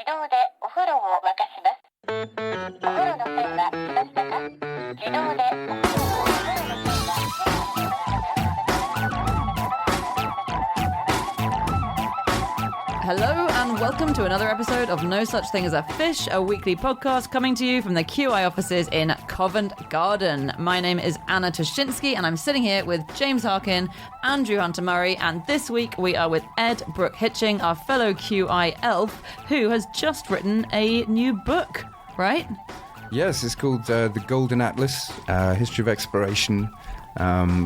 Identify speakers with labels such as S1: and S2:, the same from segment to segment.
S1: 自動でお風呂を沸かします。お風呂の線は来ましたか？自動でお風呂を沸かします。
S2: Hello and welcome to another episode of No Such Thing as a Fish, a weekly podcast coming to you from the QI offices in Covent Garden. My name is Anna Toshinsky and I'm sitting here with James Harkin, Andrew Hunter-Murray, and this week we are with Ed Brooke-Hitching, our fellow QI elf, who has just written a new book, right?
S3: Yes, it's called The Golden Atlas, History of Exploration,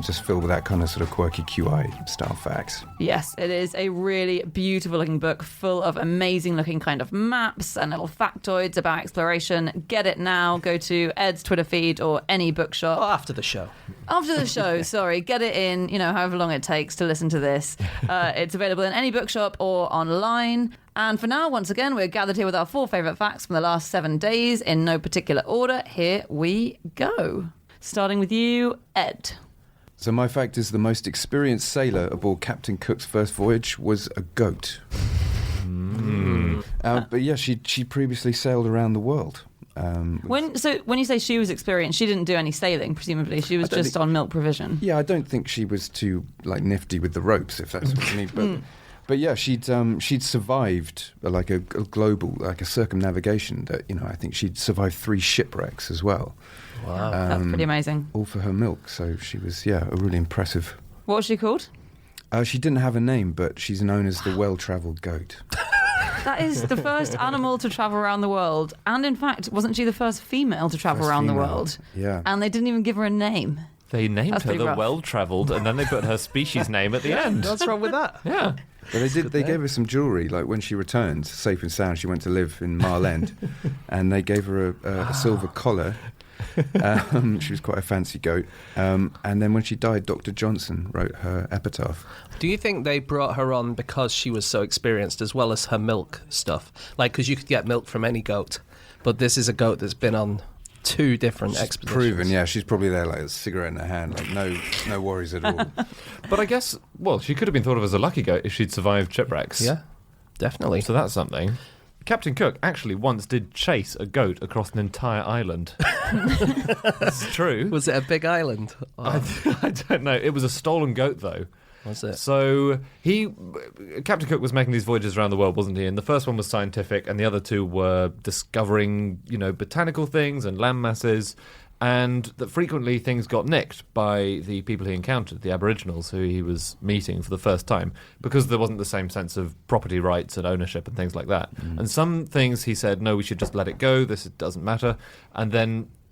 S3: just filled with that kind of sort of quirky QI style facts.
S2: Yes, it is a really beautiful looking book full of amazing looking kind of maps and little factoids about exploration. Get it now. Go to Ed's Twitter feed or any bookshop.
S4: Oh, after the show.
S2: After the show, sorry. Get it in, however long it takes to listen to this. It's available in any bookshop or online. And for now, once again, we're gathered here with our 4 favourite facts from the last 7 days in no particular order. Here we go. Starting with you, Ed.
S3: So my fact is the most experienced sailor aboard Captain Cook's first voyage was a goat. But yeah, she previously sailed around the world.
S2: When you say she was experienced, she didn't do any sailing, presumably. She was just on milk provision.
S3: Yeah, I don't think she was too nifty with the ropes, if that's what you mean. But yeah, she'd survived like a global, like a circumnavigation that, I think she'd survived 3 shipwrecks as well.
S4: Wow.
S2: That's pretty amazing.
S3: All for her milk. So she was, a really impressive.
S2: What was she called?
S3: She didn't have a name, but she's known as the well-travelled goat.
S2: That is the first animal to travel around the world. And in fact, wasn't she the first female to travel around the world?
S3: Yeah.
S2: And they didn't even give her a name.
S5: They named
S2: That's
S5: her
S2: pretty
S5: the
S2: rough.
S5: well-travelled, and then they put her species name at the end.
S4: What's wrong with that?
S5: Yeah.
S3: But they gave her some jewellery, like when she returned, safe and sound, she went to live in Mile End, and they gave her a silver collar. She was quite a fancy goat. And then when she died, Dr. Johnson wrote her epitaph.
S4: Do you think they brought her on because she was so experienced, as well as her milk stuff? Like, because you could get milk from any goat, but this is a goat that's been on 2 different expeditions.
S3: Proven, yeah. She's probably there like a cigarette in her hand, like no worries at all.
S5: But I guess, she could have been thought of as a lucky goat if she'd survived shipwrecks.
S4: Yeah, definitely.
S5: So that's something. Captain Cook actually once did chase a goat across an entire island. That's true.
S4: Was it a big island?
S5: I don't know. It was a stolen goat, though.
S4: Was it?
S5: So Captain Cook was making these voyages around the world, wasn't he? And the first one was scientific, and the other 2 were discovering, botanical things and land masses, and that frequently things got nicked by the people he encountered, the Aboriginals who he was meeting for the first time, because there wasn't the same sense of property rights and ownership and things like that. And some things he said, no, we should just let it go, this doesn't matter.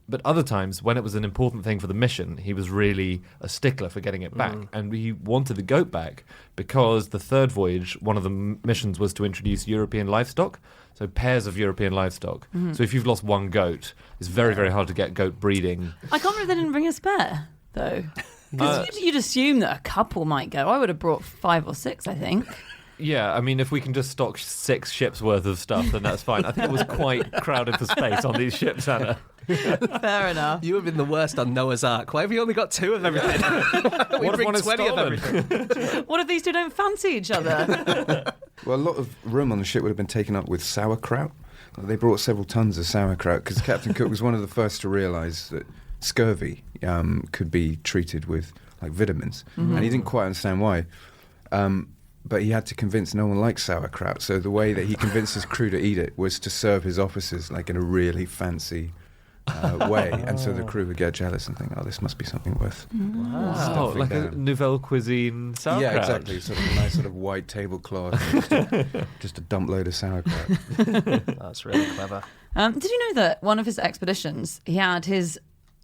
S5: But other times, when it was an important thing for the mission, he was really a stickler for getting it back. And he wanted the goat back because the 3rd voyage, one of the missions was to introduce European livestock, so pairs of European livestock. So if you've lost one goat, it's very, very hard to get goat breeding.
S2: I can't believe they didn't bring a spare, though. Because you'd assume that a couple might go. I would have brought 5 or 6, I think.
S5: Yeah, I mean, if we can just stock 6 ships' worth of stuff, then that's fine. I think it was quite crowded for space on these ships, Anna.
S2: Fair enough.
S4: You have been the worst on Noah's Ark. Why have you only got 2 of everything? We
S5: What if
S4: bring
S5: one is
S4: 20 of
S5: stolen?
S4: everything.
S2: What if these 2 don't fancy each other?
S3: Well, a lot of room on the ship would have been taken up with sauerkraut. They brought several tons of sauerkraut because Captain Cook was one of the first to realise that scurvy could be treated with like vitamins, and he didn't quite understand why. But he had to convince no one liked sauerkraut, so the way that he convinced his crew to eat it was to serve his officers like in a really fancy way, and so the crew would get jealous and think, oh, this must be something worth stuffing
S5: Like
S3: down.
S5: a nouvelle cuisine sauerkraut.
S3: Yeah, exactly. Sort of a nice sort of white tablecloth, just a dump load of sauerkraut.
S4: That's really clever.
S2: Did you know that one of his expeditions, he had his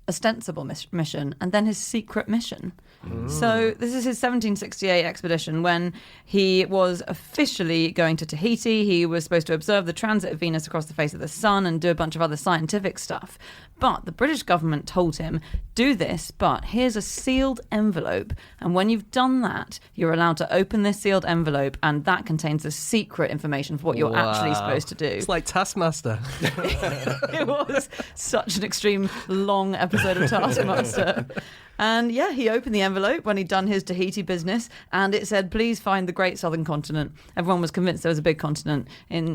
S2: ostensible mission and then his secret mission? So this is his 1768 expedition when he was officially going to Tahiti. He was supposed to observe the transit of Venus across the face of the sun and do a bunch of other scientific stuff. But the British government told him, do this, but here's a sealed envelope. And when you've done that, you're allowed to open this sealed envelope, and that contains the secret information for what you're actually supposed to do.
S4: It's like Taskmaster.
S2: It was such an extreme long episode of Taskmaster. And yeah, he opened the envelope when he'd done his Tahiti business, and it said, please find the Great Southern Continent. Everyone was convinced there was a big continent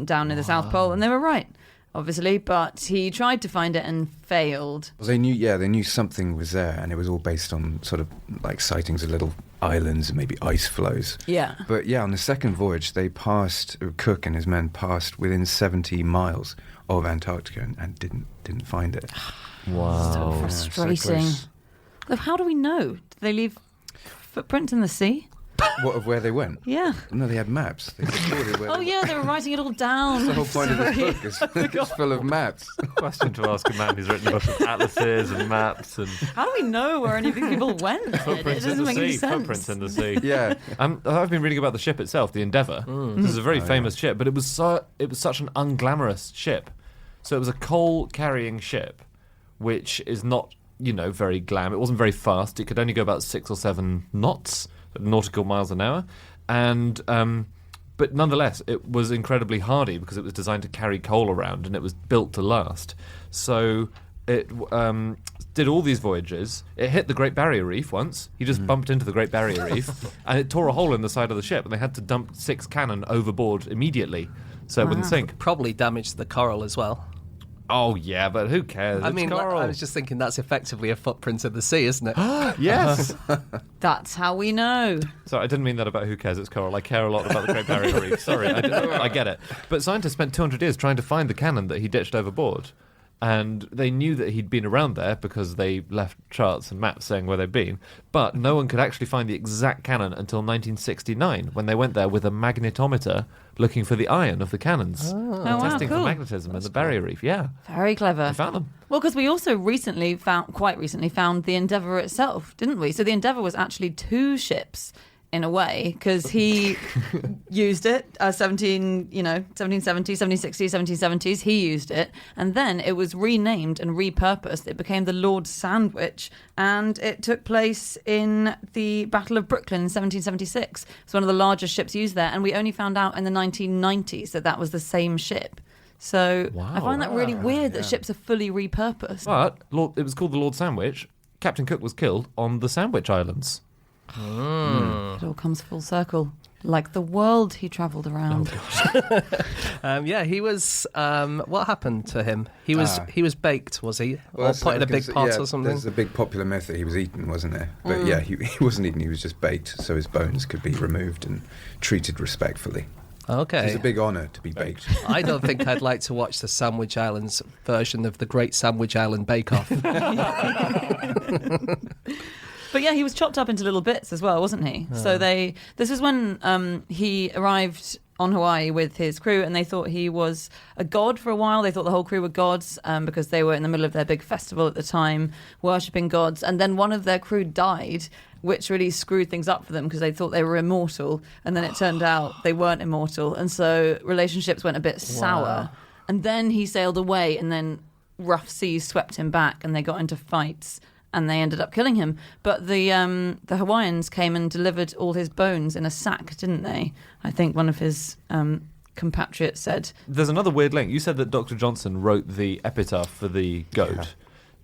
S2: down in the South Pole, and they were right, obviously, but he tried to find it and failed.
S3: Well, they knew something was there, and it was all based on sort of like sightings of little islands and maybe ice floes.
S2: Yeah.
S3: But yeah, on the second voyage, Cook and his men passed within 70 miles of Antarctica and didn't find it.
S5: Wow.
S2: So
S3: Yeah,
S2: frustrating.
S3: so close.
S2: Look, how do we know? Did they leave footprints in the sea?
S3: What, of where they went?
S2: Yeah.
S3: No, they had maps. They recorded where
S2: Oh, yeah, they were writing it all down.
S3: The whole point of this book is it's full of maps.
S5: Question to ask a man who's written a book of atlases and maps and
S2: How do we know where any of these people went? It
S5: footprints in
S2: doesn't
S5: the
S2: make any
S5: sea.
S2: sense.
S5: Footprints in the sea.
S3: Yeah.
S5: I've been reading about the ship itself, the Endeavour. This is a very famous ship, but it was such an unglamorous ship. So it was a coal-carrying ship, which is not, very glam. It wasn't very fast. It could only go about 6 or 7 knots, nautical miles an hour, and but nonetheless, it was incredibly hardy because it was designed to carry coal around, and it was built to last. So it did all these voyages. It hit the Great Barrier Reef once. He just bumped into the Great Barrier Reef, and it tore a hole in the side of the ship, and they had to dump 6 cannon overboard immediately so it wouldn't sink.
S4: Probably damaged the coral as well.
S5: Oh yeah, but who cares?
S4: I
S5: It's
S4: mean,
S5: coral.
S4: I was just thinking that's effectively a footprint of the sea, isn't it?
S5: Yes.
S2: That's how we know.
S5: Sorry, I didn't mean that about who cares, it's coral. I care a lot about the Great Barrier Reef. Sorry, I get it. But scientists spent 200 years trying to find the cannon that he ditched overboard. And they knew that he'd been around there because they left charts and maps saying where they'd been. But no one could actually find the exact cannon until 1969, when they went there with a magnetometer looking for the iron of the cannons.
S2: Oh, wow,
S5: Testing
S2: cool.
S5: for magnetism in the Barrier Reef, yeah.
S2: Very clever.
S5: They found them.
S2: Well, because we also quite recently found the Endeavour itself, didn't we? So the Endeavour was actually 2 ships in a way, because he used it 1770s, 1760s, 1770s. He used it, and then it was renamed and repurposed. It became the Lord Sandwich, and it took place in the Battle of Brooklyn in 1776. It's one of the largest ships used there, and we only found out in the 1990s that was the same ship. So I find that really weird that ships are fully repurposed.
S5: But it was called the Lord Sandwich. Captain Cook was killed on the Sandwich Islands.
S2: It all comes full circle, like the world he travelled around.
S4: He was. What happened to him? He was baked, was he?
S3: Well,
S4: or put in a big pot or something?
S3: There's a big popular myth that he was eaten, wasn't there? But yeah, he wasn't eaten, he was just baked, so his bones could be removed and treated respectfully.
S4: Okay.
S3: It's a big honour to be baked.
S4: I don't think I'd like to watch the Sandwich Islands version of the Great Sandwich Island Bake Off.
S2: But yeah, he was chopped up into little bits as well, wasn't he? So this is when he arrived on Hawaii with his crew, and they thought he was a god for a while. They thought the whole crew were gods because they were in the middle of their big festival at the time, worshipping gods. And then one of their crew died, which really screwed things up for them because they thought they were immortal. And then it turned out they weren't immortal. And so relationships went a bit sour. And then he sailed away, and then rough seas swept him back, and they got into fights. And they ended up killing him. But the Hawaiians came and delivered all his bones in a sack, didn't they? I think one of his compatriots said.
S5: There's another weird link. You said that Dr. Johnson wrote the epitaph for the goat,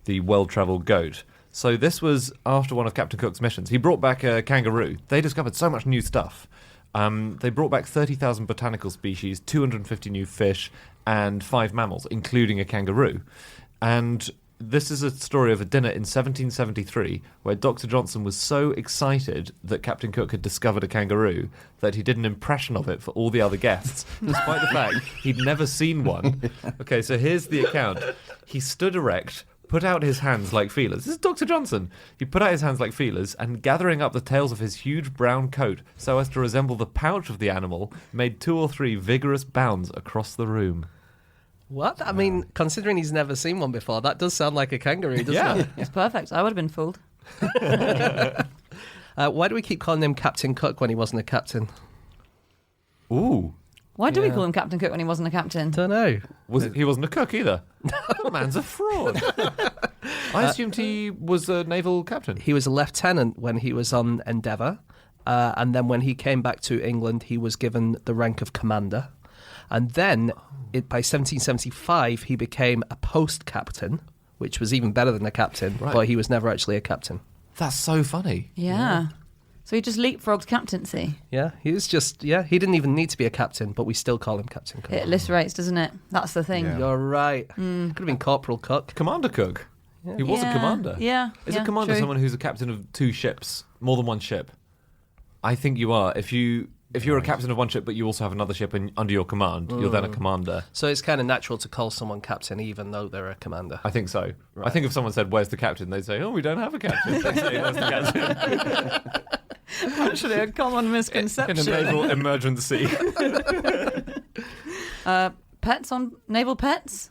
S5: the well-travelled goat. So this was after one of Captain Cook's missions. He brought back a kangaroo. They discovered so much new stuff. They brought back 30,000 botanical species, 250 new fish, and 5 mammals, including a kangaroo. And this is a story of a dinner in 1773 where Dr. Johnson was so excited that Captain Cook had discovered a kangaroo that he did an impression of it for all the other guests, despite the fact he'd never seen one. Okay, so here's the account. He stood erect, put out his hands like feelers. This is Dr. Johnson. He put out his hands like feelers and, gathering up the tails of his huge brown coat so as to resemble the pouch of the animal, made 2 or 3 vigorous bounds across the room.
S4: What? I mean, considering he's never seen one before, that does sound like a kangaroo, doesn't it?
S2: It's perfect. I would have been fooled.
S4: Why do we keep calling him Captain Cook when he wasn't a captain?
S5: Ooh.
S2: Why do we
S4: Yeah.
S2: call him Captain Cook when he wasn't a captain?
S4: Don't know.
S5: He wasn't a cook either. The man's a fraud. I assumed he was a naval captain.
S4: He was a lieutenant when he was on Endeavour, and then when he came back to England, he was given the rank of commander. And then, by 1775, he became a post captain, which was even better than a captain,
S5: Right.
S4: but he was never actually a captain.
S5: That's so funny.
S2: Yeah. So he just leapfrogged captaincy.
S4: Yeah, he was just, he didn't even need to be a captain, but we still call him Captain Cook.
S2: It alliterates, doesn't it? That's the thing.
S3: Yeah.
S4: You're right. Could have been Corporal Cook.
S5: Commander Cook. He was a
S2: Yeah.
S5: commander.
S2: Yeah.
S5: Is
S2: yeah,
S5: a commander
S2: true.
S5: someone who's a captain of two ships, more than one ship? I think you are. If you're a captain of one ship, but you also have another ship under your command, you're then a commander.
S4: So it's kind of natural to call someone captain even though they're a commander.
S5: I think so. I think if someone said, "Where's the captain?" they'd say, "Oh, we don't have a captain." They'd say, "Where's the captain?"
S2: Actually, a common
S5: In a
S2: misconception.
S5: naval emergency.
S2: Pets on naval pets.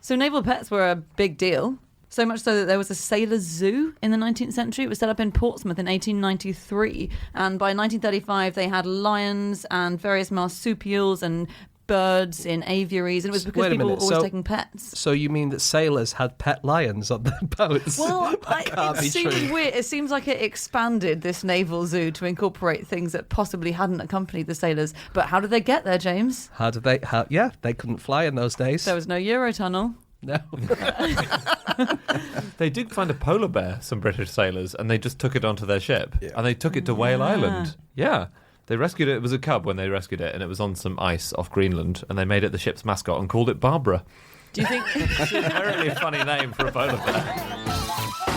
S2: So naval pets were a big deal. So much so that there was a sailors' zoo in the 19th century. It was set up in Portsmouth in 1893. And by 1935, they had lions and various marsupials and birds in aviaries. And it was because
S4: Wait a
S2: people were
S4: minute,
S2: always
S4: so-
S2: taking pets.
S4: So you mean that sailors had pet lions on their boats?
S2: Well,
S4: can't
S2: it
S4: be
S2: seems
S4: true.
S2: weird. It seems like it expanded this naval zoo to incorporate things that possibly hadn't accompanied the sailors. But how did they get there, James?
S4: How did they? They couldn't fly in those days.
S2: There was no Eurotunnel.
S4: No.
S5: They did find a polar bear, some British sailors, and they just took it onto their ship.
S3: Yeah.
S5: And they took it to Whale Island. Yeah. They rescued it. It was a cub when they rescued it, and it was on some ice off Greenland, and they made it the ship's mascot and called it Barbara.
S2: Do you think?
S5: It's a very funny name for a polar bear.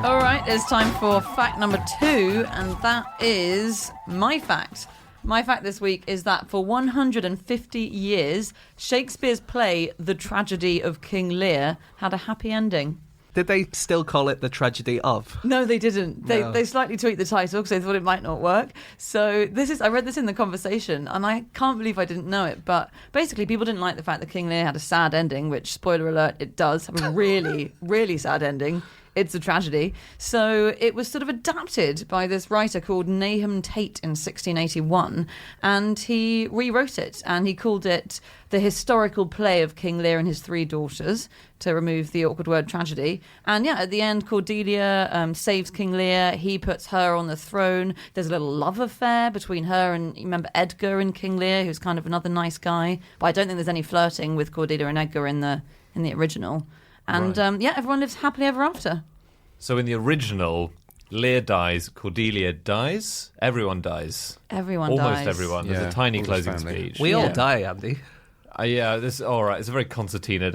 S2: All right, it's time for fact number 2, and that is my fact. My fact this week is that for 150 years, Shakespeare's play The Tragedy of King Lear had a happy ending.
S4: Did they still call it the tragedy of?
S2: No, they didn't.
S4: No.
S2: They slightly tweaked the title because they thought it might not work. So I read this in the conversation, and I can't believe I didn't know it. But basically, people didn't like the fact that King Lear had a sad ending, which, spoiler alert, it does have a really, really sad ending. It's a tragedy. So it was sort of adapted by this writer called Nahum Tate in 1681, and he rewrote it, and he called it The Historical Play of King Lear and His Three Daughters, to remove the awkward word tragedy. And yeah, at the end, Cordelia saves King Lear. He puts her on the throne. There's a little love affair between her and, you remember, Edgar and King Lear, who's kind of another nice guy. But I don't think there's any flirting with Cordelia and Edgar in the original. And
S5: Right.
S2: yeah, everyone lives happily ever after.
S5: So in the original, Lear dies, Cordelia dies, everyone dies.
S2: Everyone
S5: Almost
S2: dies.
S5: everyone. There's
S3: Yeah,
S5: a tiny
S3: all his
S5: closing
S3: family.
S5: speech.
S4: We all
S2: Yeah.
S4: die, Andy.
S5: Yeah, this all right. It's a very concertina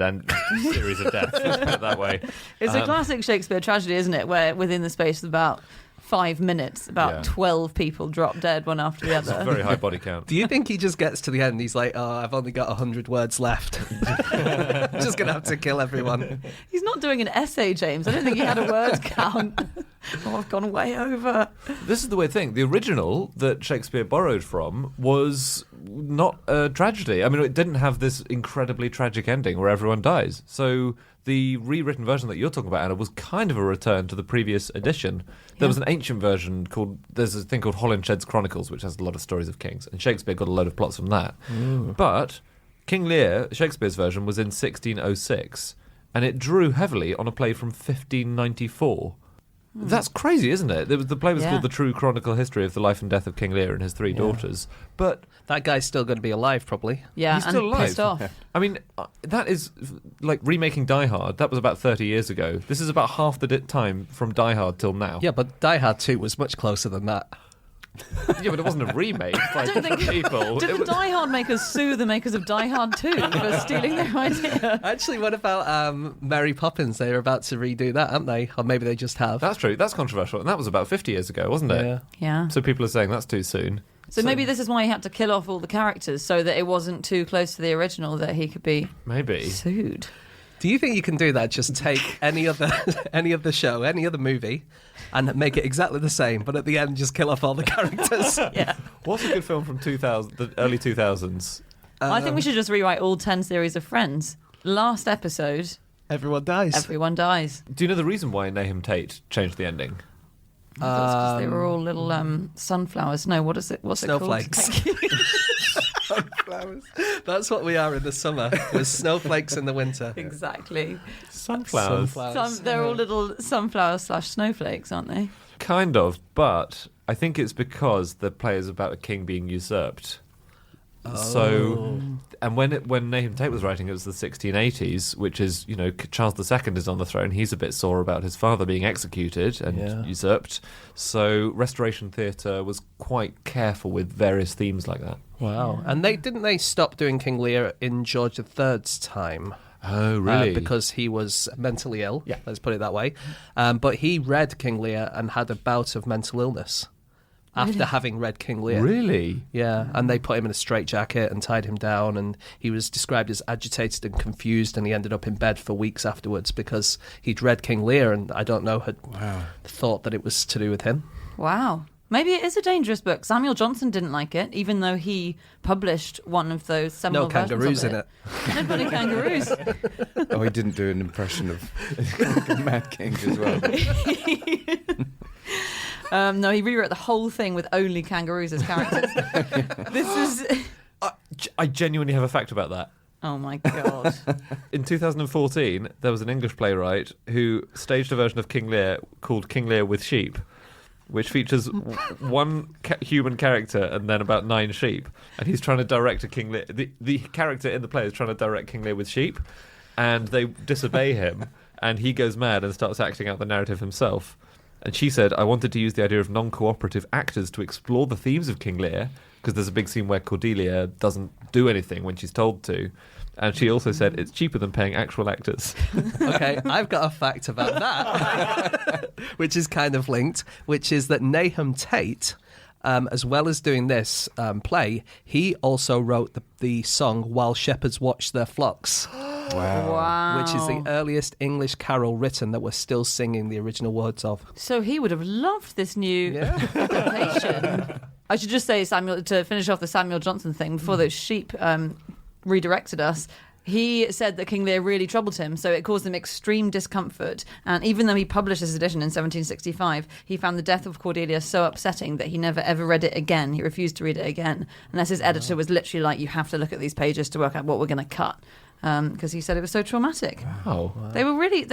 S5: series of deaths. Let's put it that way.
S2: It's a classic Shakespeare tragedy, isn't it? Where within the space of about 5 minutes, about
S5: Yeah.
S2: 12 people drop dead one after the
S5: It's a
S2: other.
S5: very high body count.
S4: Do you think he just gets to the end and he's like, oh, I've only got 100 words left. Just going to have to kill everyone.
S2: He's not doing an essay, James. I don't think he had a word count. Oh, I've gone way over.
S5: This is the weird thing. The original that Shakespeare borrowed from was not a tragedy. I mean, it didn't have this incredibly tragic ending where everyone dies. So the rewritten version that you're talking about, Anna, was kind of a return to the previous edition. There was an ancient version there's a thing called Holinshed's Chronicles, which has a lot of stories of kings, and Shakespeare got a load of plots from that. But King Lear, Shakespeare's version, was in 1606, and it drew heavily on a play from 1594. That's crazy, isn't it? The play was
S2: Yeah.
S5: called The True Chronicle History of the Life and Death of King Lear and His Three Daughters. But
S4: That guy's still going to be alive, probably.
S2: Yeah,
S5: He's
S2: and
S5: still alive.
S2: pissed off.
S5: I mean, that is like remaking Die Hard. That was about 30 years ago. This is about half the time from Die Hard till now.
S4: Yeah, but Die Hard 2 was much closer than that.
S5: Yeah, but it wasn't a remake by
S2: don't
S5: different
S2: think-
S5: people.
S2: Did
S5: It
S2: the
S5: was-
S2: Die Hard makers sue the makers of Die Hard 2 for stealing their idea?
S4: Actually, what about Mary Poppins? They're about to redo that, aren't they? Or maybe they just have.
S5: That's true. That's controversial. And that was about 50 years ago, wasn't it?
S4: Yeah.
S2: Yeah.
S5: So people are saying that's too soon.
S2: So maybe this is why he had to kill off all the characters, so that it wasn't too close to the original that he could be
S5: Maybe.
S2: sued.
S4: Do you think you can do that? Just take any other show, any other movie, and make it exactly the same, but at the end just kill off all the characters?
S2: Yeah.
S5: What's a good film from the early 2000s?
S2: I think we should just rewrite all 10 series of Friends. Last episode,
S4: Everyone dies.
S2: everyone dies.
S5: Do you know the reason why Nahum Tate changed the ending?
S2: That's because they were all little sunflowers. No, what is it? What's
S4: Snowflakes.
S2: it called?
S3: Sunflowers.
S4: That's what we are in the summer. With snowflakes in the winter.
S2: Exactly.
S5: Sunflowers.
S2: They're all little sunflowers/snowflakes, aren't they?
S5: Kind of, but I think it's because the play is about a king being usurped. So, and when Nahum Tate was writing, it was the 1680s, which is, Charles II is on the throne. He's a bit sore about his father being executed and usurped. So, Restoration Theatre was quite careful with various themes like that.
S4: Wow. And didn't they stop doing King Lear in George III's time?
S5: Oh, really?
S4: Because he was mentally ill,
S5: Yeah.
S4: let's put it that way. But he read King Lear and had a bout of mental illness after having read King Lear.
S5: Really?
S4: Yeah, and they put him in a straitjacket and tied him down, and he was described as agitated and confused, and he ended up in bed for weeks afterwards because he'd read King Lear and I don't know, had thought that it was to do with him.
S2: Wow. Maybe it is a dangerous book. Samuel Johnson didn't like it, even though he published one of those seminal
S4: No kangaroos
S2: versions
S4: in
S2: of
S4: it.
S2: No bloody kangaroos.
S3: Oh, he didn't do an impression of Mad King as well.
S2: No, he rewrote the whole thing with only kangaroos as characters. This is...
S5: I genuinely have a fact about that.
S2: Oh my God.
S5: In 2014, there was an English playwright who staged a version of King Lear called King Lear with Sheep, which features one human character and then about 9 sheep. And he's trying to direct a King Lear. The character in the play is trying to direct King Lear with sheep, and they disobey him, and he goes mad and starts acting out the narrative himself. And she said, I wanted to use the idea of non-cooperative actors to explore the themes of King Lear, because there's a big scene where Cordelia doesn't do anything when she's told to. And she also said it's cheaper than paying actual actors.
S4: Okay, I've got a fact about that, which is kind of linked, which is that Nahum Tate, as well as doing this play, he also wrote the song While Shepherds Watch Their Flocks.
S2: Wow.
S4: Which is the earliest English carol written that we're still singing the original words of.
S2: So he would have loved this new adaptation. I should just say, Samuel, to finish off the Samuel Johnson thing, before those sheep redirected us, he said that King Lear really troubled him, so it caused him extreme discomfort. And even though he published this edition in 1765, he found the death of Cordelia so upsetting that he never ever read it again. He refused to read it again. Unless his editor was literally like, you have to look at these pages to work out what we're going to cut. Because he said it was so traumatic.
S5: Wow.
S2: They were really...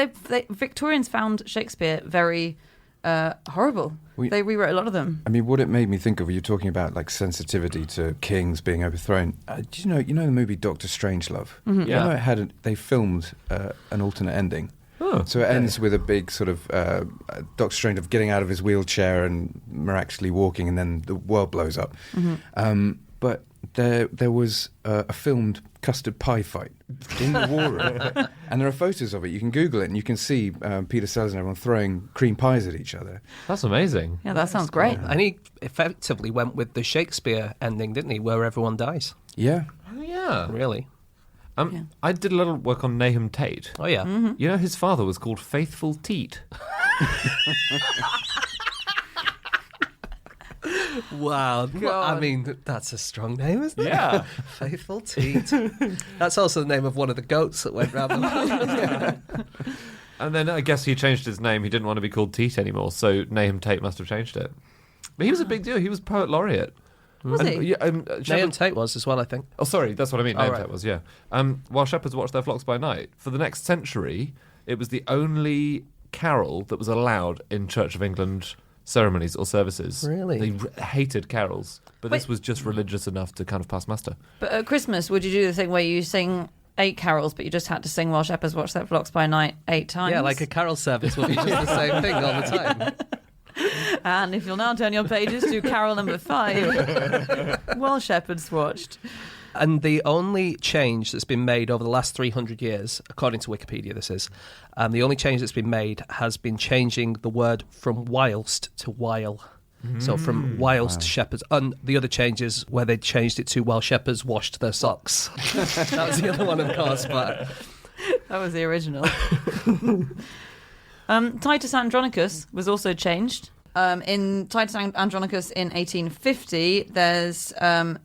S2: Victorians found Shakespeare very horrible. They rewrote a lot of them.
S3: I mean, what it made me think of, you're talking about like sensitivity to kings being overthrown. Do you know the movie Doctor Strangelove?
S2: Mm-hmm.
S3: Yeah. You know they filmed an alternate ending.
S5: Oh,
S3: So it ends with a big sort of Doctor Strangelove getting out of his wheelchair and miraculously walking, and then the world blows up.
S2: Mm-hmm.
S3: But there was a filmed custard pie fight in the war room, and there are photos of it. You can Google it, and you can see Peter Sellers and everyone throwing cream pies at each other.
S5: That's amazing.
S2: Yeah, that sounds great.
S4: And he effectively went with the Shakespeare ending, didn't he, where everyone dies?
S3: Yeah.
S5: Oh, yeah.
S4: Really?
S2: Yeah.
S5: I did a little work on Nahum Tate.
S4: Oh, yeah.
S2: Mm-hmm.
S5: You know, his father was called Faithful Teat.
S4: Wow.
S2: God.
S4: I mean, that's a strong name, isn't it?
S5: Yeah.
S4: Faithful Teat. That's also the name of one of the goats that went round the world.
S5: And then I guess he changed his name. He didn't want to be called Teat anymore, so Nahum Tate must have changed it. But he was a big deal. He was poet laureate.
S2: Was he?
S5: Yeah,
S4: Nahum Tate was as well, I think.
S5: Oh, sorry, that's what I mean.
S4: Oh,
S5: Nahum
S4: right.
S5: Tate was, yeah. While shepherds watch their flocks by night. For the next century, it was the only carol that was allowed in Church of England ceremonies or services.
S4: Really?
S5: They hated carols, but
S2: Wait.
S5: this was just religious enough to kind of pass muster.
S2: But at Christmas, would you do the thing where you sing 8 carols, but you just had to sing While Shepherds Watch Their Flocks by Night 8 times?
S4: Yeah, like a carol service will be just the same thing all the time.
S2: And if you'll now turn your pages to carol number 5, While Shepherds Watched.
S4: And the only change that's been made over the last 300 years, according to Wikipedia this is, the only change that's been made has been changing the word from whilst to while. So from whilst shepherds, and the other change is where they changed it to while shepherds washed their socks. That was the other one, of course, but...
S2: That was the original. Titus Andronicus was also changed. In Titus Andronicus in 1850, there's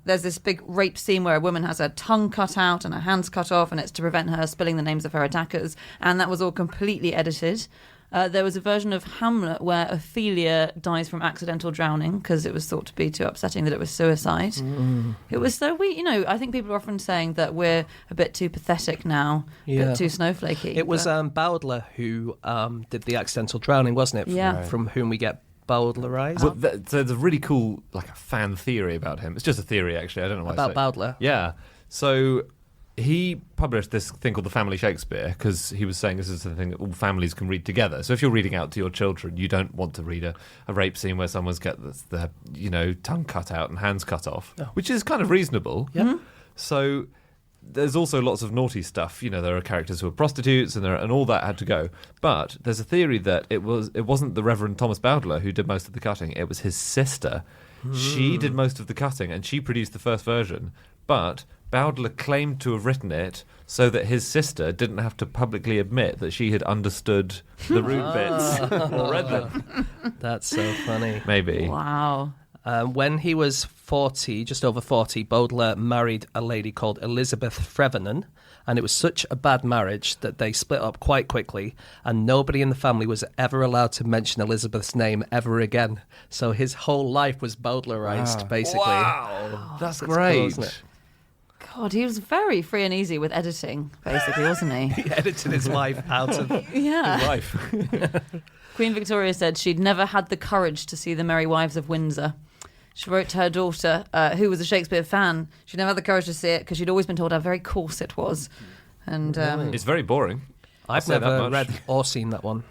S2: this big rape scene where a woman has her tongue cut out and her hands cut off, and it's to prevent her spilling the names of her attackers. And that was all completely edited. There was a version of Hamlet where Ophelia dies from accidental drowning because it was thought to be too upsetting that it was suicide. It was so I think people are often saying that we're a bit too pathetic now, a bit too snowflakey.
S4: It was Bowdler who did the accidental drowning, wasn't it?
S2: Yeah.
S4: From whom we get Bowdlerized.
S5: Well, so there's a really cool, like, a fan theory about him. It's just a theory, actually. I don't know why.
S4: About Bowdler?
S5: Yeah. So he published this thing called The Family Shakespeare because he was saying this is the thing that all families can read together. So if you're reading out to your children, you don't want to read a rape scene where someone's got the tongue cut out and hands cut off, which is kind of reasonable.
S4: Yeah.
S5: So there's also lots of naughty stuff. There are characters who are prostitutes and all that had to go. But there's a theory that it wasn't the Reverend Thomas Bowdler who did most of the cutting. It was his sister. She did most of the cutting and she produced the first version. But Bowdler claimed to have written it so that his sister didn't have to publicly admit that she had understood the rude bits or read them.
S4: That's so funny.
S5: Maybe.
S2: Wow.
S4: When he was 40, just over 40, Bowdler married a lady called Elizabeth Frevennan, and it was such a bad marriage that they split up quite quickly, and nobody in the family was ever allowed to mention Elizabeth's name ever again. So his whole life was Bowdlerized, basically.
S5: Wow. That's
S4: Cool,
S5: great.
S4: isn't it?
S2: God, he was very free and easy with editing, basically, wasn't he?
S4: He edited his life out of
S2: Yeah.
S4: his life.
S2: Queen Victoria said she'd never had the courage to see The Merry Wives of Windsor. She wrote to her daughter, who was a Shakespeare fan. She'd never had the courage to see it because she'd always been told how very coarse it was. And
S5: It's very boring.
S4: I've
S5: say that
S4: never
S5: much.
S4: read or seen that one.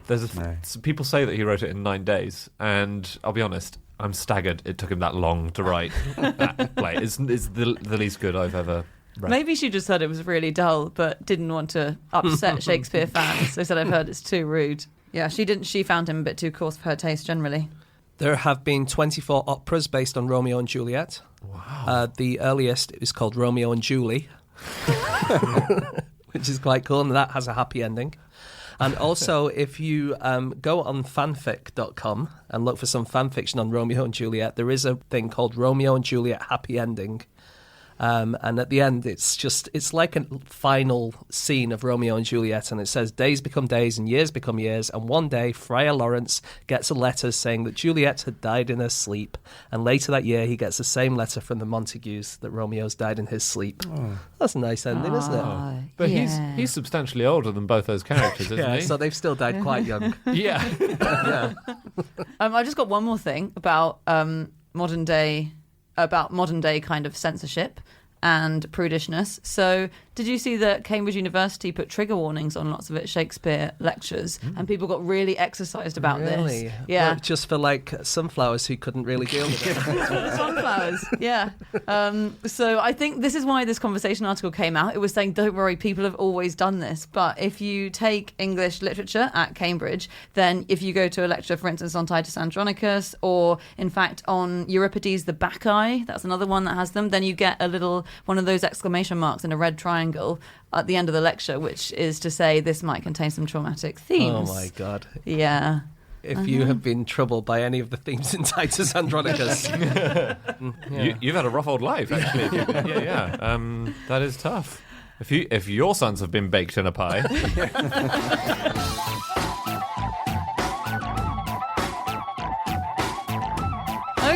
S5: Some people say that he wrote it in 9 days, and I'll be honest, I'm staggered it took him that long to write that play. It's the least good I've ever read.
S2: maybe she just said it was really dull, but didn't want to upset Shakespeare fans. They said, I've heard it's too rude. Yeah, she found him a bit too coarse for her taste generally.
S4: There have been 24 operas based on Romeo and Juliet.
S5: Wow.
S4: The earliest is called Romeo and Julie, which is quite cool, and that has a happy ending. And also, if you go on fanfic.com and look for some fan fiction on Romeo and Juliet, there is a thing called Romeo and Juliet Happy Ending. And at the end, it's like a final scene of Romeo and Juliet, and it says days become days and years become years, and one day Friar Lawrence gets a letter saying that Juliet had died in her sleep, and later that year he gets the same letter from the Montagues that Romeo's died in his sleep. That's a nice ending, isn't it?
S5: But
S2: yeah.
S5: he's substantially older than both those characters, isn't
S4: Yeah,
S5: he?
S4: so they've still died quite young.
S5: Yeah.
S4: Yeah.
S2: I just got one more thing about modern day kind of censorship and prudishness. So did you see that Cambridge University put trigger warnings on lots of its Shakespeare lectures and people got really exercised about
S4: Really?
S2: this? Yeah.
S4: Well, just for like sunflowers who couldn't really deal with it.
S2: Sunflowers, yeah. So I think this is why this conversation article came out. It was saying, don't worry, people have always done this. But if you take English literature at Cambridge, then if you go to a lecture, for instance, on Titus Andronicus, or in fact on Euripides the Bacchae, that's another one that has them, then you get one of those exclamation marks in a red triangle at the end of the lecture, which is to say this might contain some traumatic themes.
S4: Oh my God.
S2: Yeah.
S4: If you have been troubled by any of the themes in Titus Andronicus.
S5: You've had a rough old life, actually. Yeah. That is tough. If your sons have been baked in a pie.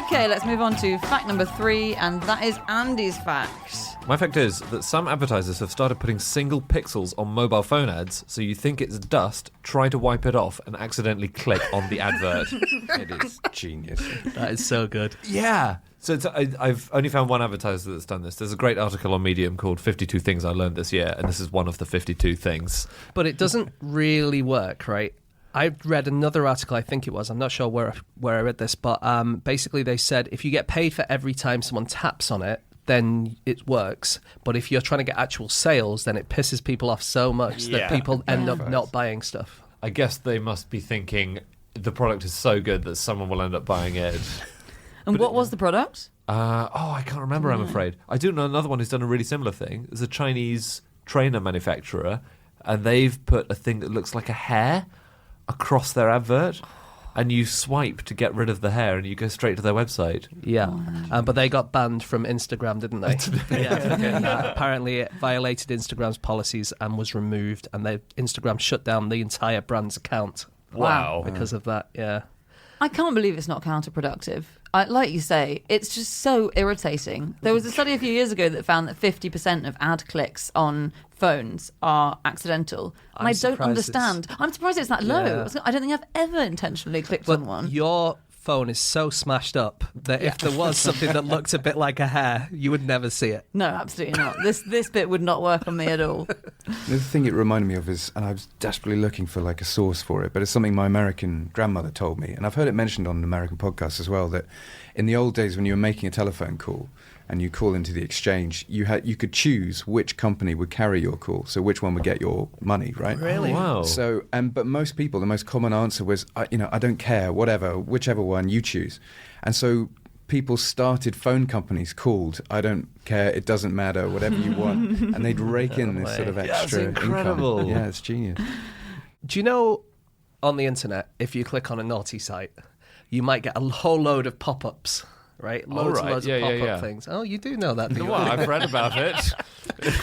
S2: Okay, let's move on to fact number 3, and that is Andy's fact.
S5: My fact is that some advertisers have started putting single pixels on mobile phone ads, so you think it's dust, try to wipe it off, and accidentally click on the advert.
S3: It is genius.
S4: That is so good.
S5: Yeah. So I've only found one advertiser that's done this. There's a great article on Medium called 52 Things I Learned This Year, and this is one of the 52 things.
S4: But it doesn't really work, right? I read another article, I think it was, I'm not sure where I read this, but basically they said if you get paid for every time someone taps on it, then it works. But if you're trying to get actual sales, then it pisses people off so much that people end up not buying stuff.
S5: I guess they must be thinking the product is so good that someone will end up buying it.
S2: And what was the product?
S5: I can't remember, I'm afraid. I do know another one who's done a really similar thing. There's a Chinese trainer manufacturer, and they've put a thing that looks like a hair across their advert, and you swipe to get rid of the hair and you go straight to their website.
S4: Yeah, but they got banned from Instagram, didn't they? Yeah. Apparently it violated Instagram's policies and was removed, and Instagram shut down the entire brand's account.
S5: Wow.
S4: because of that. Yeah.
S2: I can't believe it's not counterproductive. Like you say, it's just so irritating. There was a study a few years ago that found that 50% of ad clicks on phones are accidental. And I don't understand. I'm surprised it's that low.
S4: Yeah.
S2: I don't think I've ever intentionally clicked
S4: But
S2: on one.
S4: your phone is so smashed up that if there was something that looked a bit like a hair, you would never see it.
S2: No, absolutely not. This bit would not work on me at all.
S3: The other thing it reminded me of is, and I was desperately looking for like a source for it, but it's something my American grandmother told me, and I've heard it mentioned on an American podcast as well, that in the old days when you were making a telephone call and you call into the exchange, you could choose which company would carry your call, so which one would get your money, right?
S4: Really?
S5: Wow.
S3: So, but most people, the most common answer was, I don't care, whatever, whichever one you choose. And so people started phone companies called I don't care, it doesn't matter, whatever you want, and they'd rake in this sort of extra
S5: incredible.
S3: income. Yeah, it's genius.
S4: Do you know on the internet, if you click on a naughty site, you might get a whole load of pop-ups, right? Loads and loads of pop-up things. Oh, you do know that, do you?
S5: Well, I've read about it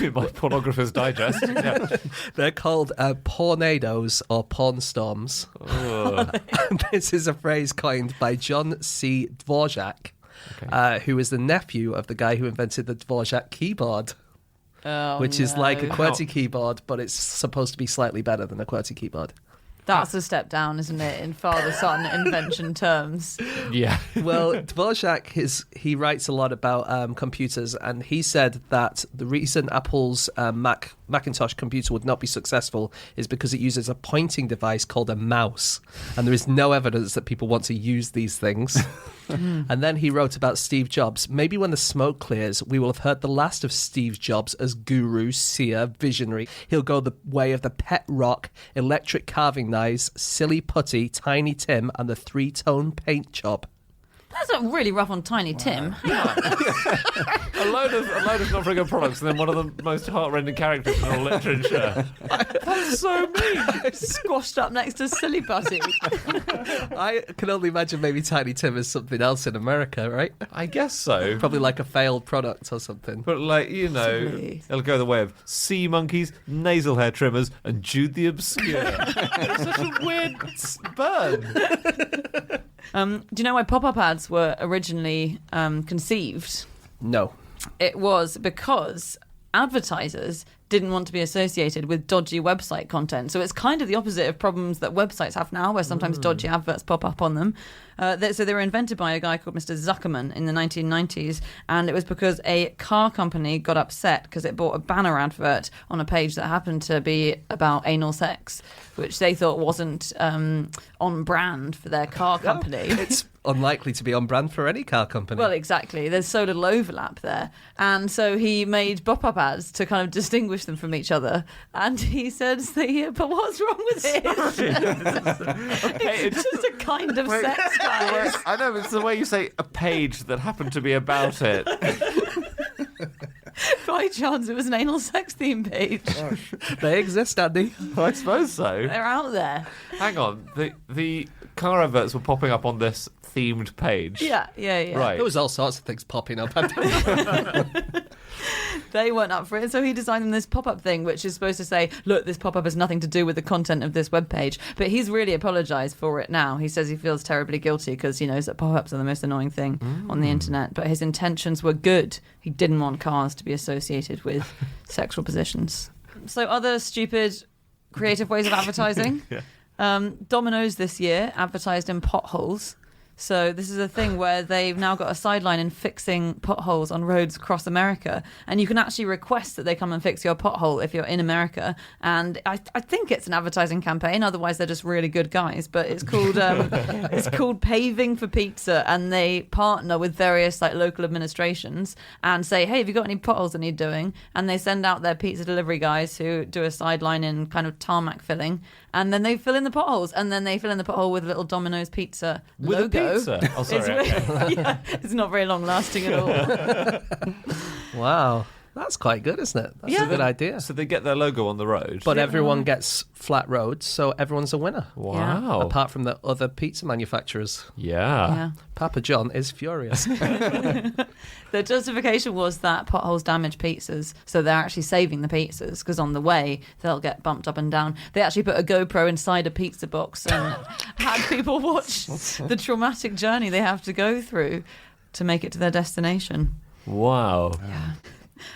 S5: in my Pornographer's Digest. Yeah.
S4: They're called pornados or porn storms. This is a phrase coined by John C. Dvorak, who is the nephew of the guy who invented the Dvorak keyboard. Which is like a QWERTY keyboard, but it's supposed to be slightly better than a QWERTY keyboard.
S2: That's a step down, isn't it, in father-son invention terms?
S5: Yeah.
S4: Well, Dvorak, he writes a lot about computers, and he said that the reason Apple's Macintosh computer would not be successful is because it uses a pointing device called a mouse, and there is no evidence that people want to use these things. And then he wrote about Steve Jobs. Maybe when the smoke clears, we will have heard the last of Steve Jobs as guru, seer, visionary. He'll go the way of the pet rock, electric carving knives, silly putty, Tiny Tim, and the three-tone paint job.
S2: That's not really rough on Tiny Tim.
S5: a load of not very good products, and then one of the most heart-rending characters in all literature. That's so mean.
S2: Squashed up next to Silly Putty.
S4: I can only imagine maybe Tiny Tim is something else in America, right?
S5: I guess so.
S4: Probably like a failed product or something.
S5: But
S2: Possibly.
S5: it'll go the way of sea monkeys, nasal hair trimmers, and Jude the Obscure. It's such a weird burn.
S2: Do you know why pop-up ads were originally conceived?
S4: No.
S2: It was because advertisers didn't want to be associated with dodgy website content. So it's kind of the opposite of problems that websites have now, where sometimes dodgy adverts pop up on them. So they were invented by a guy called Mr. Zuckerman in the 1990s, and it was because a car company got upset because it bought a banner advert on a page that happened to be about anal sex, which they thought wasn't on brand for their car company.
S4: It's unlikely to be on brand for any car company.
S2: Well, exactly. There's so little overlap there. And so he made pop-up ads to kind of distinguish them from each other. And he said, but what's wrong with it? It's just a kind of sex, guys.
S5: I know, it's the way you say a page that happened to be about it.
S2: By chance, it was an anal sex theme page.
S4: They exist, Andy.
S5: I suppose so.
S2: They're out there.
S5: Hang on, the car adverts were popping up on this themed page.
S2: Yeah.
S5: Right.
S4: There was all sorts of things popping up.
S2: They weren't up for it, so he designed them this pop-up thing, which is supposed to say, look, this pop-up has nothing to do with the content of this webpage. But he's really apologised for it now. He says he feels terribly guilty because he knows that pop-ups are the most annoying thing on the internet. But his intentions were good. He didn't want cars to be associated with sexual positions. So other stupid, creative ways of advertising. Domino's this year advertised in potholes. So this is a thing where they've now got a sideline in fixing potholes on roads across America. And you can actually request that they come and fix your pothole if you're in America. And I think it's an advertising campaign. Otherwise, they're just really good guys. But it's called Paving for Pizza. And they partner with various local administrations and say, hey, have you got any potholes that need doing? And they send out their pizza delivery guys who do a sideline in kind of tarmac filling. And then they fill in the potholes. And then they fill in the pothole with a little Domino's Pizza
S5: with
S2: logo.
S5: Pizza? Oh, sorry.
S2: It's not very long lasting at all.
S4: Wow. That's quite good, isn't it? That's
S2: Yeah.
S4: a good idea.
S5: So they get their logo on the road.
S4: But everyone gets flat roads, so everyone's a winner.
S5: wow.
S4: Apart from the other pizza manufacturers.
S2: Yeah.
S4: Papa John is furious.
S2: The justification was that potholes damage pizzas, so they're actually saving the pizzas because on the way they'll get bumped up and down. They actually put a GoPro inside a pizza box and had people watch the traumatic journey they have to go through to make it to their destination.
S5: Wow.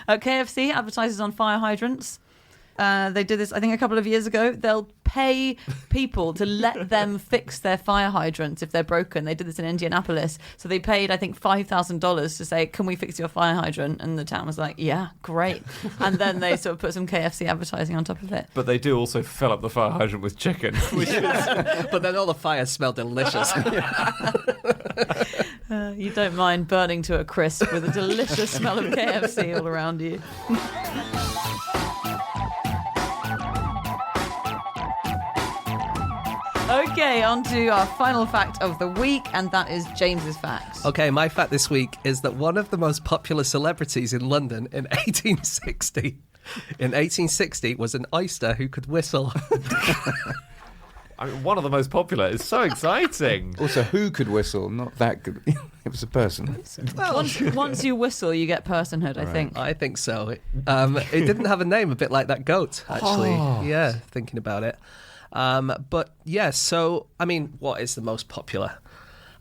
S2: KFC advertises on fire hydrants. They did this, I think, a couple of years ago. They'll pay people to let them fix their fire hydrants if they're broken. They did this in Indianapolis. So they paid, I think, $5,000 to say, can we fix your fire hydrant? And the town was like, yeah, great. And then they sort of put some KFC advertising on top of it.
S5: But they do also fill up the fire hydrant with chicken, which is...
S4: But then all the fires smell delicious.
S2: You don't mind burning to a crisp with a delicious smell of KFC all around you. Okay, on to our final fact of the week, and that is James's fact.
S4: Okay, my fact this week is that one of the most popular celebrities in London in 1860 was an oyster who could whistle.
S5: I mean, one of the most popular. It's so exciting.
S3: Also, who could whistle? Not that good. It was a person.
S2: Once you whistle, you get personhood, I think.
S4: I think so. It didn't have a name, a bit like that goat, actually.
S5: Oh.
S4: Yeah, thinking about it. But yeah, so, I mean, what is the most popular?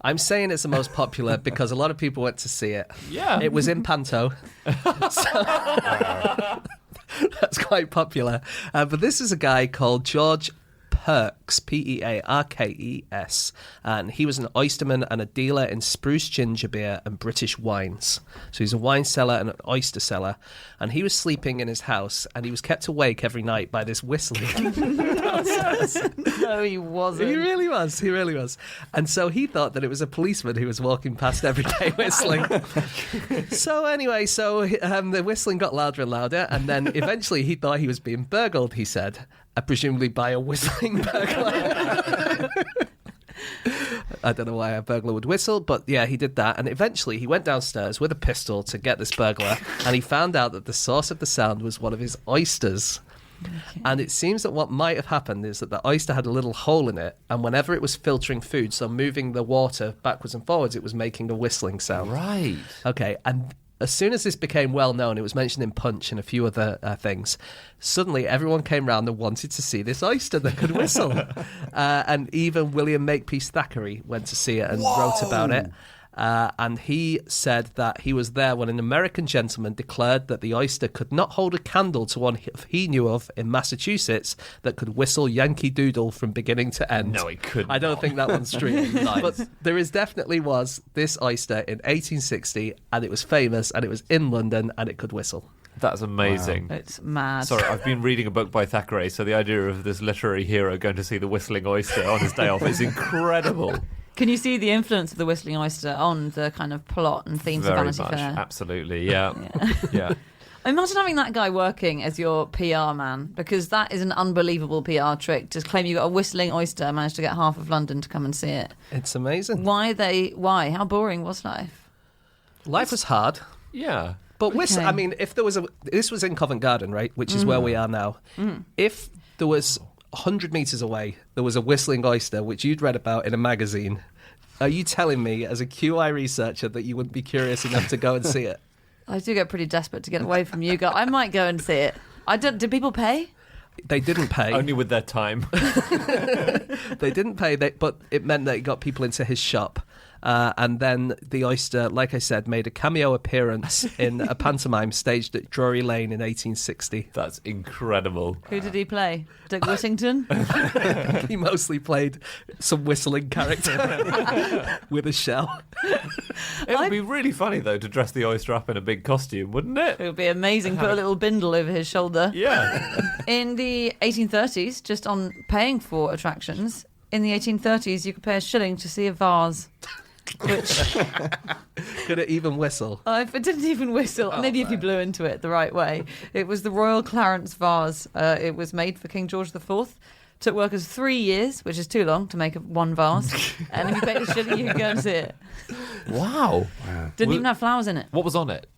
S4: I'm saying it's the most popular because a lot of people went to see it.
S5: Yeah.
S4: It was in Panto. That's quite popular. But this is a guy called George Perks, Pearkes, and he was an oysterman and a dealer in spruce ginger beer and British wines. So he's a wine seller and an oyster seller, and he was sleeping in his house, and he was kept awake every night by this whistling.
S2: No, he wasn't.
S4: He really was. And so he thought that it was a policeman who was walking past every day whistling. So anyway, the whistling got louder and louder, and then eventually he thought he was being burgled, he said. Presumably by a whistling burglar. I don't know why a burglar would whistle, but yeah, he did that. And eventually he went downstairs with a pistol to get this burglar, and he found out that the source of the sound was one of his oysters. Okay. And it seems that what might have happened is that the oyster had a little hole in it, and whenever it was filtering food, so moving the water backwards and forwards, it was making a whistling sound.
S5: Right.
S4: Okay, and as soon as this became well known, it was mentioned in Punch and a few other things, suddenly everyone came round and wanted to see this oyster that could whistle. And even William Makepeace Thackeray went to see it and wrote about it. And he said that he was there when an American gentleman declared that the oyster could not hold a candle to one he knew of in Massachusetts that could whistle Yankee Doodle from beginning to end.
S5: No, it couldn't.
S4: I don't think that one's true.
S5: Nice.
S4: But there was this oyster in 1860, and it was famous, and it was in London, and it could whistle.
S5: That's amazing.
S2: Wow. It's mad.
S5: Sorry, I've been reading a book by Thackeray, so the idea of this literary hero going to see the whistling oyster on his day off is incredible.
S2: Can you see the influence of the whistling oyster on the kind of plot and themes
S5: Very
S2: of Vanity
S5: much.
S2: Fair?
S5: Absolutely, yeah. Yeah.
S2: Imagine having that guy working as your PR man, because that is an unbelievable PR trick. Just claim you got a whistling oyster and managed to get half of London to come and see it.
S4: It's amazing.
S2: Why? How boring was life?
S4: Life was hard.
S5: Yeah.
S4: But whistle,
S2: Okay.
S4: I mean, if there was this was in Covent Garden, right, which is where we are now. If there was 100 metres away, there was a whistling oyster, which you'd read about in a magazine. Are you telling me, as a QI researcher, that you wouldn't be curious enough to go and see it?
S2: I do get pretty desperate to get away from you guys. I might go and see it. Did people pay?
S4: They didn't pay.
S5: Only with their time.
S4: They didn't pay, but it meant that it got people into his shop. And then the oyster, like I said, made a cameo appearance in a pantomime staged at Drury Lane in 1860.
S5: That's incredible.
S2: Who did he play? Dick Whittington?
S4: He mostly played some whistling character with a shell.
S5: It would be really funny, though, to dress the oyster up in a big costume, wouldn't it?
S2: It would be amazing. Put a little bindle over his shoulder.
S5: Yeah.
S2: In the 1830s, just on paying for attractions, in the 1830s, you could pay a shilling to see a vase. Which
S4: Could it even whistle?
S2: if it didn't even whistle, maybe if you blew into it the right way. It was the Royal Clarence vase. It was made for King George IV. Took workers 3 years, which is too long to make one vase. And if you paid a shilling, you could go and see it.
S5: Wow.
S2: Didn't even have flowers in it.
S5: What was on it?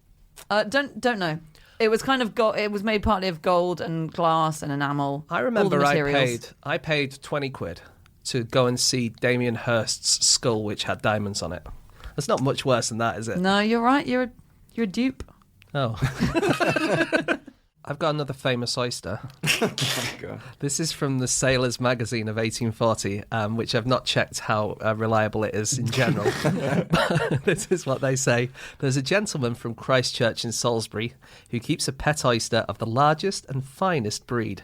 S2: Don't know. It was kind of it was made partly of gold and glass and enamel.
S4: I
S2: all
S4: remember
S2: the materials.
S4: I paid 20 quid to go and see Damien Hirst's skull, which had diamonds on it. It's not much worse than that, is it?
S2: No, you're right. You're a dupe.
S4: Oh. I've got another famous oyster.
S3: God.
S4: This is from the Sailor's Magazine of 1840, which I've not checked how reliable it is in general. But this is what they say. There's a gentleman from Christchurch in Salisbury who keeps a pet oyster of the largest and finest breed.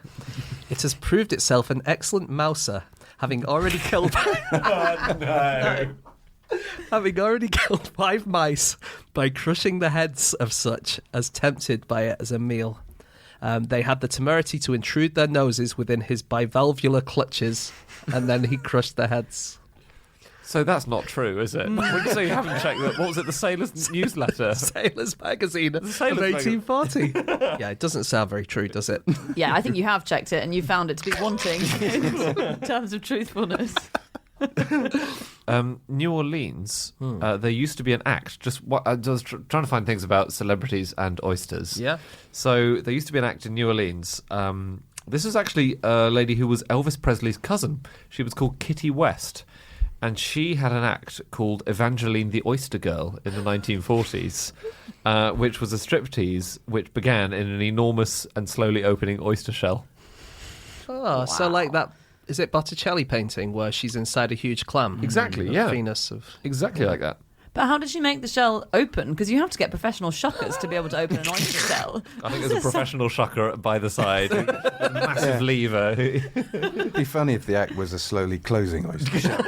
S4: It has proved itself an excellent mouser, having already killed... Having already killed 5 mice by crushing the heads of such as tempted by it as a meal. They had the temerity to intrude their noses within his bivalvular clutches, and then he crushed their heads.
S5: So that's not true, is it? When you say you haven't checked that, what was it, the Sailor's newsletter?
S4: Sailor's Magazine of
S5: Sailor's
S4: 1840. Yeah, it doesn't sound very true, does it?
S2: Yeah, I think you have checked it and you found it to be wanting in terms of truthfulness.
S5: New Orleans, there used to be an act. I was trying to find things about celebrities and oysters.
S4: Yeah.
S5: So there used to be an act in New Orleans. This was actually a lady who was Elvis Presley's cousin. She was called Kitty West. And she had an act called Evangeline the Oyster Girl in the 1940s, which was a striptease which began in an enormous and slowly opening oyster shell.
S4: Oh, so like that... Is it Botticelli painting where she's inside a huge clam?
S5: Exactly,
S4: The
S5: yeah.
S4: Venus of...
S5: Exactly like that.
S2: But how did she make the shell open? Because you have to get professional shuckers to be able to open an oyster shell.
S5: I think there's a professional shucker by the side, a massive lever.
S3: It'd be funny if the act was a slowly closing oyster shell.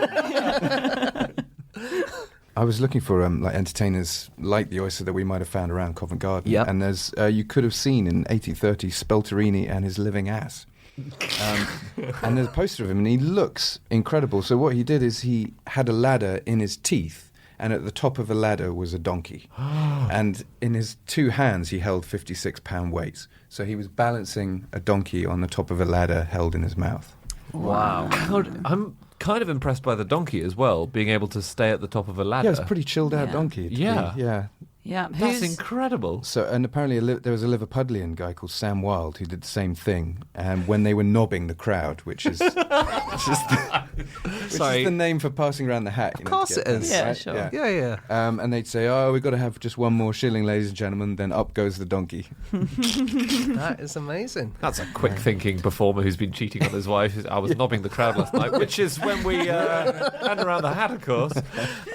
S3: I was looking for like entertainers like the oyster that we might have found around Covent Garden.
S4: Yep.
S3: And there's you could have seen in 1830 Spelterini and his living ass. And there's a poster of him, and he looks incredible. So what he did is he had a ladder in his teeth, and at the top of the ladder was a donkey. And in his 2 hands, he held 56-pound weights. So he was balancing a donkey on the top of a ladder held in his mouth.
S4: Wow.
S5: God, I'm kind of impressed by the donkey as well, being able to stay at the top of a ladder.
S3: Yeah, it's a pretty chilled out
S2: Yeah.
S3: donkey. to
S5: Yeah.
S3: be. Yeah.
S2: Yeah,
S5: That's incredible.
S3: So, and apparently there was a Liverpudlian guy called Sam Wilde who did the same thing. And when they were knobbing the crowd, which is the name for passing around the hat.
S4: Of course it is.
S2: Yeah, sure.
S4: Yeah.
S3: And they'd say, "Oh, we've got to have just one more shilling, ladies and gentlemen." Then up goes the donkey.
S4: That is amazing.
S5: That's a quick-thinking performer who's been cheating on his wife. I was knobbing the crowd last night, which is when we hand around the hat, of course.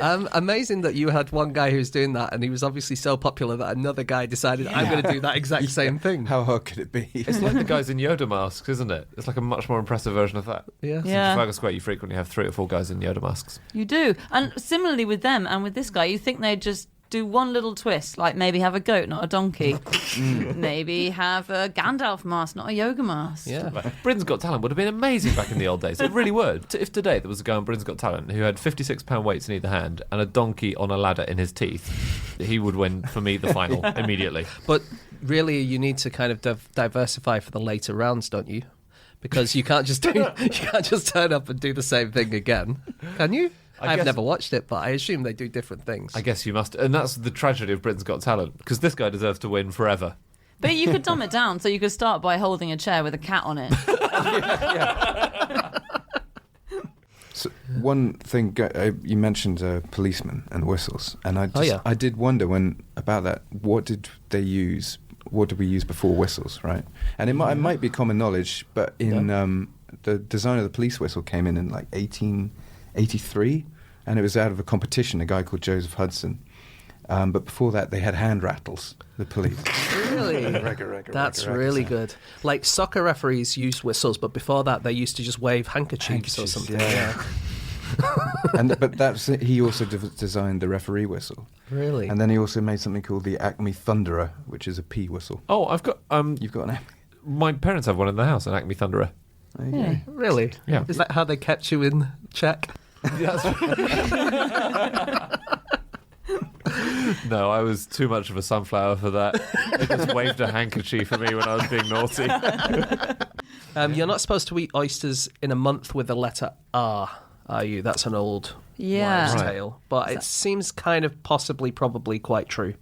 S4: Amazing that you had one guy who was doing that, and he was obviously so popular that another guy decided, I'm going to do that exact same thing.
S3: How hard could it be?
S5: It's like the guys in Yoda masks, isn't it? It's like a much more impressive version of that.
S4: Yeah.
S5: In
S2: Yeah.
S5: Trafalgar Square, you frequently have 3 or 4 guys in Yoda masks.
S2: You do. And similarly with them and with this guy, you think they'd just do one little twist, like maybe have a goat, not a donkey. Maybe have a Gandalf mask, not a yoga mask.
S4: Yeah.
S5: Britain's Got Talent would have been amazing back in the old days. It really would. If today there was a guy on Britain's Got Talent who had 56-pound weights in either hand and a donkey on a ladder in his teeth, he would win, for me, the final immediately.
S4: But really, you need to kind of diversify for the later rounds, don't you? Because you can't just turn up and do the same thing again, can you? I've
S5: guess-
S4: never watched it, but I assume they do different things.
S5: I guess you must. And that's the tragedy of Britain's Got Talent, because this guy deserves to win forever.
S2: But you could dumb it down, so you could start by holding a chair with a cat on it.
S3: So one thing you mentioned, policemen and whistles, and I
S4: yeah.
S3: I did wonder about that. What did they use? What did we use before whistles? Right, and it might be common knowledge, but in the design of the police whistle came in like 1883, and it was out of a competition. A guy called Joseph Hudson. But before that, they had hand rattles. The police.
S4: Really? That's really
S3: sound.
S4: good. Like soccer referees use whistles, but before that, they used to just wave handkerchiefs or something.
S3: Yeah. But he also designed the referee whistle.
S4: Really?
S3: And then he also made something called the Acme Thunderer, which is a pea whistle.
S5: Oh, I've got...
S3: You've got an Acme.
S5: my parents have one in their house, an Acme Thunderer.
S3: There you go.
S2: Yeah.
S4: Really?
S5: Yeah.
S4: Is that how they kept you in check?
S5: No, I was too much of a sunflower for that. They just waved a handkerchief at me when I was being naughty.
S4: You're not supposed to eat oysters in a month with the letter R, are you? That's an old
S2: Yeah.
S4: wives'
S5: Right.
S4: tale. But it seems kind of probably quite true.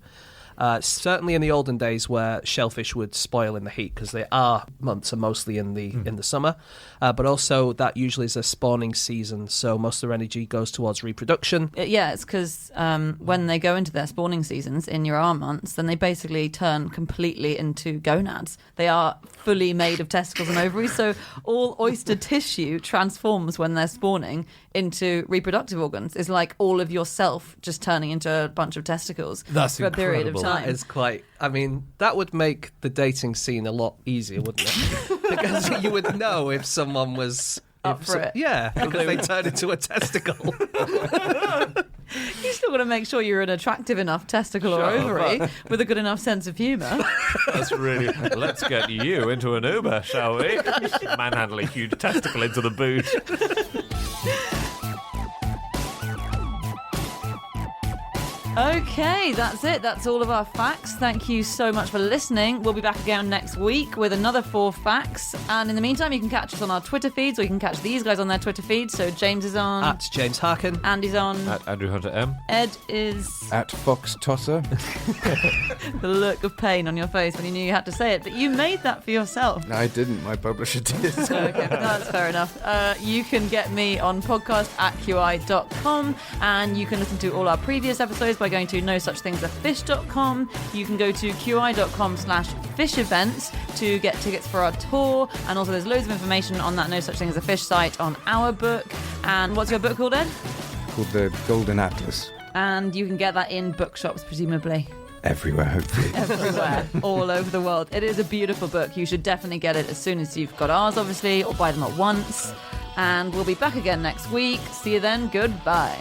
S4: Certainly in the olden days where shellfish would spoil in the heat, because our months are mostly in the summer, but also that usually is a spawning season, so most of their energy goes towards reproduction.
S2: Yeah, it's because when they go into their spawning seasons in your R months, then they basically turn completely into gonads. They are fully made of testicles and ovaries, so all oyster tissue transforms when they're spawning into reproductive organs. It's like all of yourself just turning into a bunch of testicles
S5: That's
S2: for a period of
S5: incredible.
S2: time.
S4: That is quite... I mean, that would make the dating scene a lot easier, wouldn't it? Because you would know if someone was...
S2: Up for it.
S4: Yeah, because they turned into a testicle.
S2: You still got to make sure you're an attractive enough testicle or ovary with a good enough sense of humour.
S5: That's really. Let's get you into an Uber, shall we? Manhandle a huge testicle into the boot.
S2: Okay, that's it. That's all of our facts. Thank you so much for listening. We'll be back again next week with another 4 facts. And in the meantime, you can catch us on our Twitter feeds, or you can catch these guys on their Twitter feeds. So James is on.
S4: At James Harkin.
S2: Andy's on.
S5: At Andrew Hunter M.
S2: Ed is.
S3: At Fox Tosser.
S2: The look of pain on your face when you knew you had to say it. But you made that for yourself.
S3: No, I didn't. My publisher did.
S2: Okay, that's fair enough. You can get me on podcast@qi.com, and you can listen to all our previous episodes by going to nosuchthingsafish.com. You can go to qi.com/fish events to get tickets for our tour, and also there's loads of information on that No Such Thing as a Fish site on our book. And what's your book called, Ed?
S3: Called the Golden Atlas.
S2: And you can get that in bookshops, presumably.
S3: Everywhere, hopefully.
S2: Everywhere, all over the world. It is a beautiful book. You should definitely get it as soon as you've got ours, obviously, or buy them at once. And we'll be back again next week. See you then. Goodbye.